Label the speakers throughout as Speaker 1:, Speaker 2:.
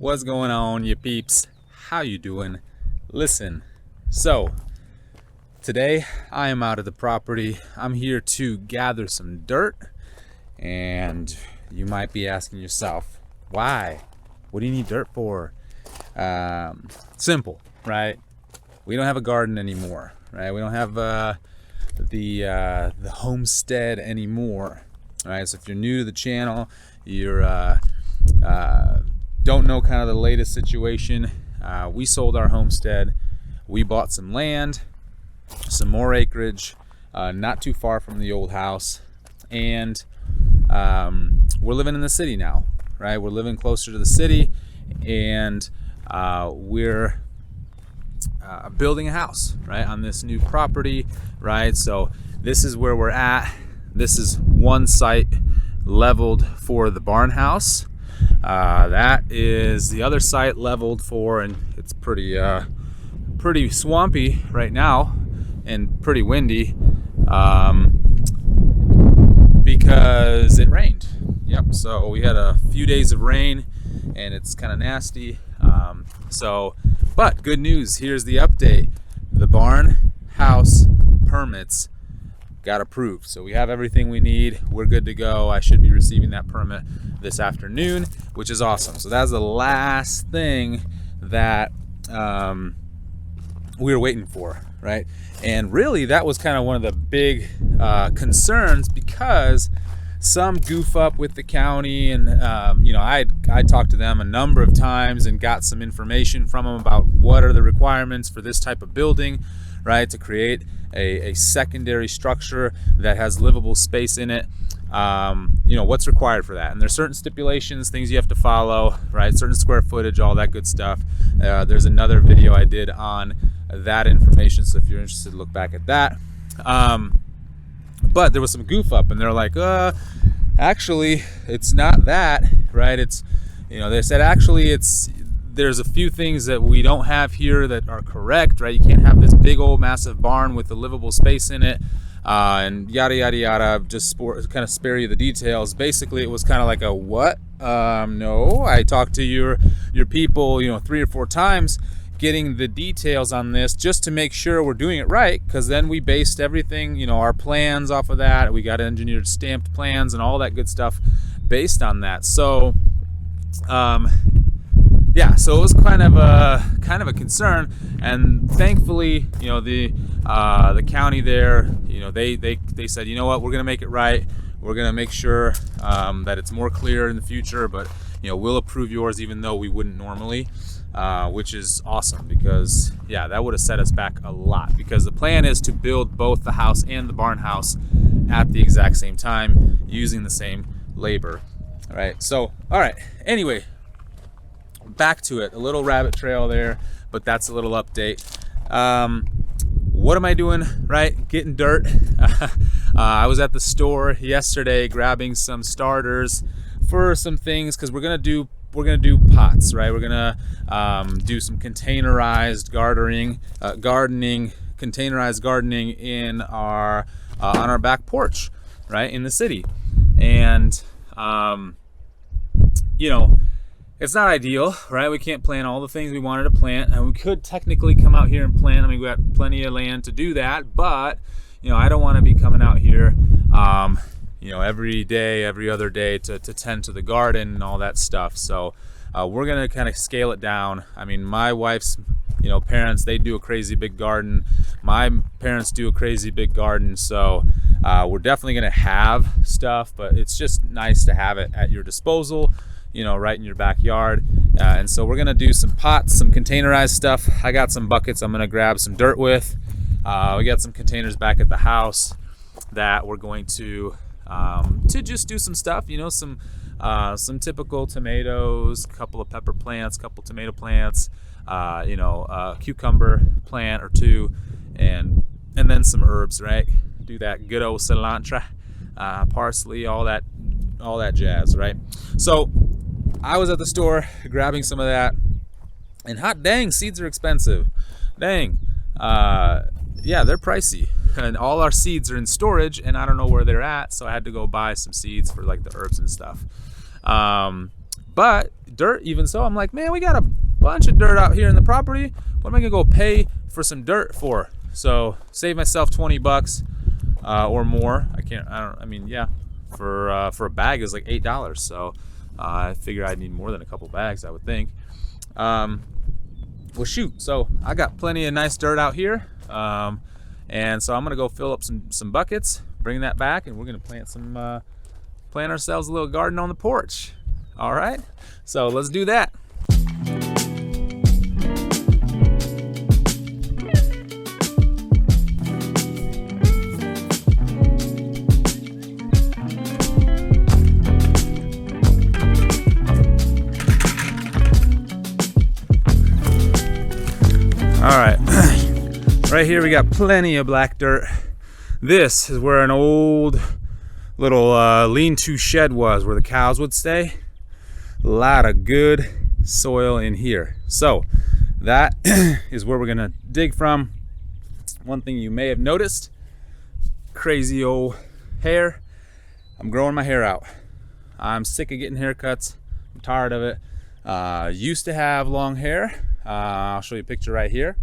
Speaker 1: What's going on, you peeps? How you doing? Listen, so today I am out of the property. I'm here to gather some dirt, and you might be asking yourself, why? What do you need dirt for? Simple, right? We don't have a garden anymore, right? We don't have the homestead anymore, right? So if you're new to the channel, you're don't know kind of the latest situation. We sold our homestead. We bought some land, some more acreage, not too far from the old house, and we're living in the city now, right? We're living closer to the city, and we're building a house, right, on this new property, right? So this is where we're at. This is one site leveled for the barn house. That is the other site leveled for, and it's pretty swampy right now and pretty windy because it rained. Yep, so we had a few days of rain and it's kind of nasty. But good news, here's the update. The barn house permits got approved. So we have everything we need. We're good to go. I should be receiving that permit this afternoon, which is awesome. So that's the last thing that we were waiting for, right? And really that was kind of one of the big concerns, because some goof up with the county, and I talked to them a number of times and got some information from them about what are the requirements for this type of building, right, to create a secondary structure that has livable space in it. What's required for that, and there's certain stipulations, things you have to follow, right? Certain square footage, all that good stuff. There's another video I did on that information, so if you're interested, look back at that. But there was some goof up, and they're like, actually it's not that, right? It's, they said actually there's a few things that we don't have here that are correct, right? You can't have this big old massive barn with a livable space in it, and yada yada yada. Just kind of spare you the details. Basically it was kind of like a what? No, I talked to your people 3 or 4 times getting the details on this just to make sure we're doing it right, because then we based everything, our plans off of that. We got engineered stamped plans and all that good stuff based on that. So so it was kind of a concern, and thankfully, the county there, they said, you know what, we're gonna make it right. We're gonna make sure that it's more clear in the future, but we'll approve yours even though we wouldn't normally, which is awesome, because that would have set us back a lot, because the plan is to build both the house and the barn house at the exact same time using the same labor. All right, so anyway, back to it. A little rabbit trail there, but that's a little update. What am I doing? Right, getting dirt. I was at the store yesterday grabbing some starters for some things, because we're gonna do pots, right? We're gonna do some containerized gardening, containerized gardening in our on our back porch, right, in the city. And it's not ideal, right? We can't plant all the things we wanted to plant, and we could technically come out here and plant. I mean, we got plenty of land to do that, but I don't want to be coming out here every day, every other day to tend to the garden and all that stuff. So we're gonna kind of scale it down. I mean, my wife's parents, they do a crazy big garden. My parents do a crazy big garden. So we're definitely gonna have stuff, but it's just nice to have it at your disposal, right in your backyard. And so we're gonna do some pots, some containerized stuff. I got some buckets I'm gonna grab some dirt with. We got some containers back at the house that we're going to just do some stuff, some typical tomatoes, a couple of pepper plants, a couple tomato plants, a cucumber plant or two, and then some herbs, right? Do that good old cilantro, parsley, all that jazz, right? So I was at the store grabbing some of that, and hot dang, seeds are expensive. Dang, they're pricey, and all our seeds are in storage, and I don't know where they're at, so I had to go buy some seeds for like the herbs and stuff. But dirt, even so, I'm like, man, we got a bunch of dirt out here in the property. What am I gonna go pay for some dirt for? So save myself 20 bucks or more. For a bag is like $8. So I figure I'd need more than a couple bags, I would think. Well, shoot. So I got plenty of nice dirt out here. And so I'm gonna go fill up some buckets, bring that back, and we're gonna plant ourselves a little garden on the porch. All right, so let's do that. All right, right here we got plenty of black dirt. This is where an old little lean-to shed was, where the cows would stay. A lot of good soil in here. So that is where we're gonna dig from. One thing you may have noticed, crazy old hair. I'm growing my hair out. I'm sick of getting haircuts. I'm tired of it. Used to have long hair. I'll show you a picture right here.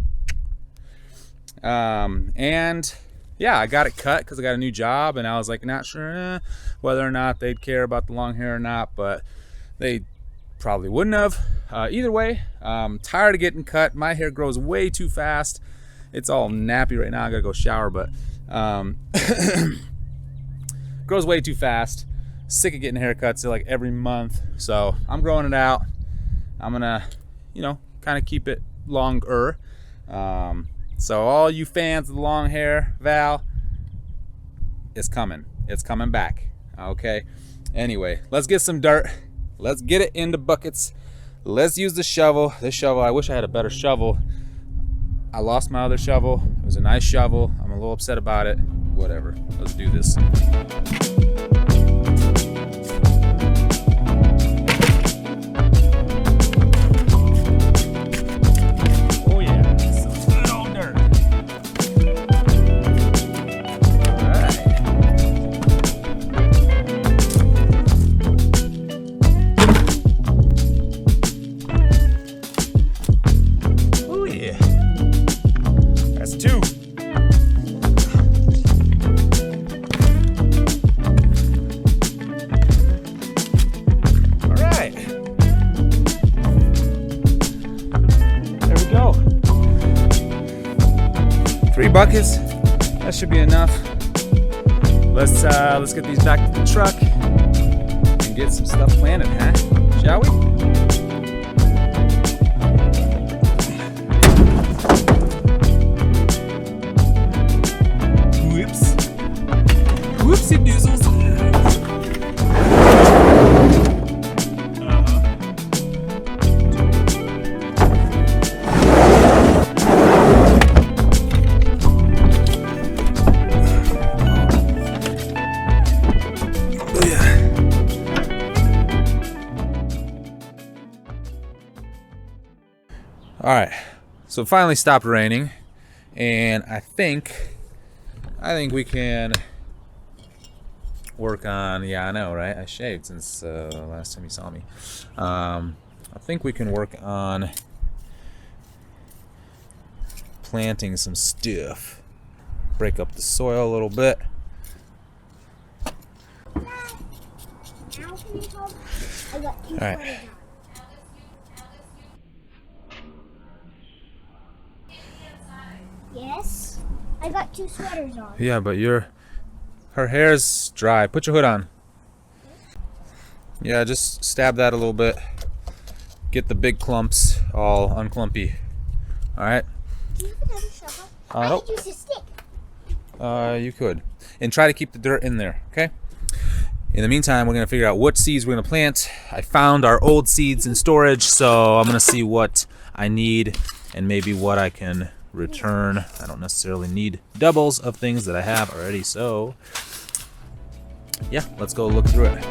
Speaker 1: And yeah, I got it cut because I got a new job, and I was like not sure whether or not they'd care about the long hair or not, but they probably wouldn't have. Either way, I'm tired of getting cut. My hair grows way too fast. It's all nappy right now. I gotta go shower, but grows way too fast. Sick of getting haircuts like every month, so I'm growing it out. I'm gonna, kind of keep it longer. So all you fans of the long hair, Val, it's coming. It's coming back. Okay. Anyway, let's get some dirt. Let's get it into buckets. Let's use the shovel. This shovel, I wish I had a better shovel. I lost my other shovel. It was a nice shovel. I'm a little upset about it. Whatever. Let's do this. Buckets, that should be enough. Let's get these back to the truck and get some stuff planted, huh? Shall we? Whoopsie doozles. All right, so it finally stopped raining, and I think we can work on. Yeah, I know, right? I shaved since last time you saw me. I think we can work on planting some stuff. Break up the soil a little bit. All right.
Speaker 2: Yes, I got 2 sweaters on.
Speaker 1: Yeah, but her hair's dry. Put your hood on. Yeah, just stab that a little bit. Get the big clumps all unclumpy. All right.
Speaker 2: Do you have another shovel? I
Speaker 1: Nope.
Speaker 2: could use a stick.
Speaker 1: You could, and try to keep the dirt in there. Okay. In the meantime, we're gonna figure out what seeds we're gonna plant. I found our old seeds in storage, so I'm gonna see what I need and maybe what I can return. I don't necessarily need doubles of things that I have already, so yeah, let's go look through it.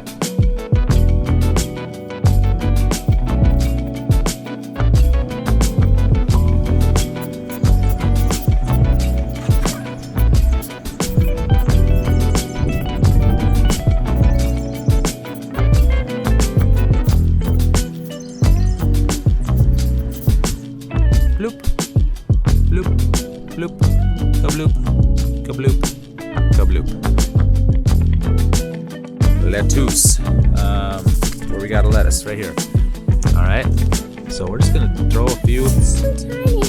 Speaker 1: Kabloop. Kabloop. Kabloop. Lettuce. Where we got a lettuce right here. All right. So we're just gonna throw a few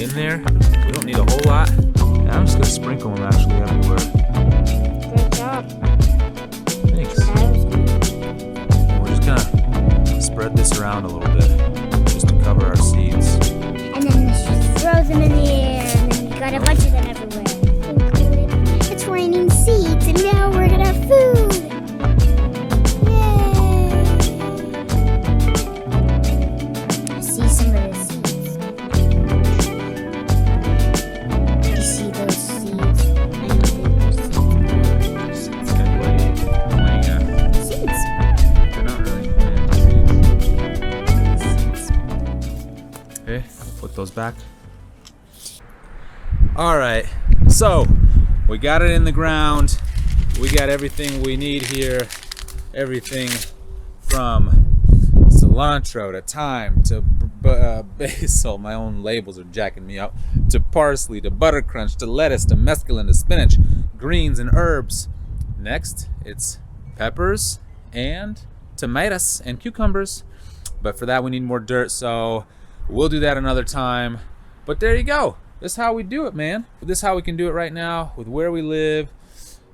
Speaker 1: in there. We don't need a whole lot. And I'm just gonna sprinkle them actually everywhere.
Speaker 2: Good job.
Speaker 1: Thanks. And we're just gonna spread this around a little bit, just to cover our seeds.
Speaker 2: And then just throw them in the air, and then you got a bunch of them everywhere. It's raining seeds, and now we're gonna have food. Yay! I see some of the seeds. You see those seeds? I don't think they're seeds. Seeds.
Speaker 1: They're not really seeds. Okay, put those back. All right, so we got it in the ground. We got everything we need here. Everything from cilantro to thyme to basil. My own labels are jacking me up. To parsley, to buttercrunch, to lettuce, to mesclun, to spinach, greens and herbs. Next, it's peppers and tomatoes and cucumbers. But for that, we need more dirt, so we'll do that another time. But there you go. This is how we do it, man. This is how we can do it right now with where we live.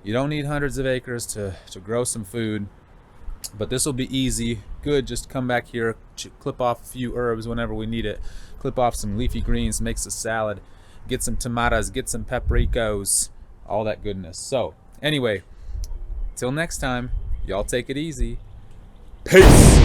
Speaker 1: You don't need hundreds of acres to grow some food, but this will be easy. Good, just come back here, clip off a few herbs whenever we need it. Clip off some leafy greens, make some salad, get some tomatoes, get some paprikas, all that goodness. So anyway, till next time, y'all take it easy. Peace.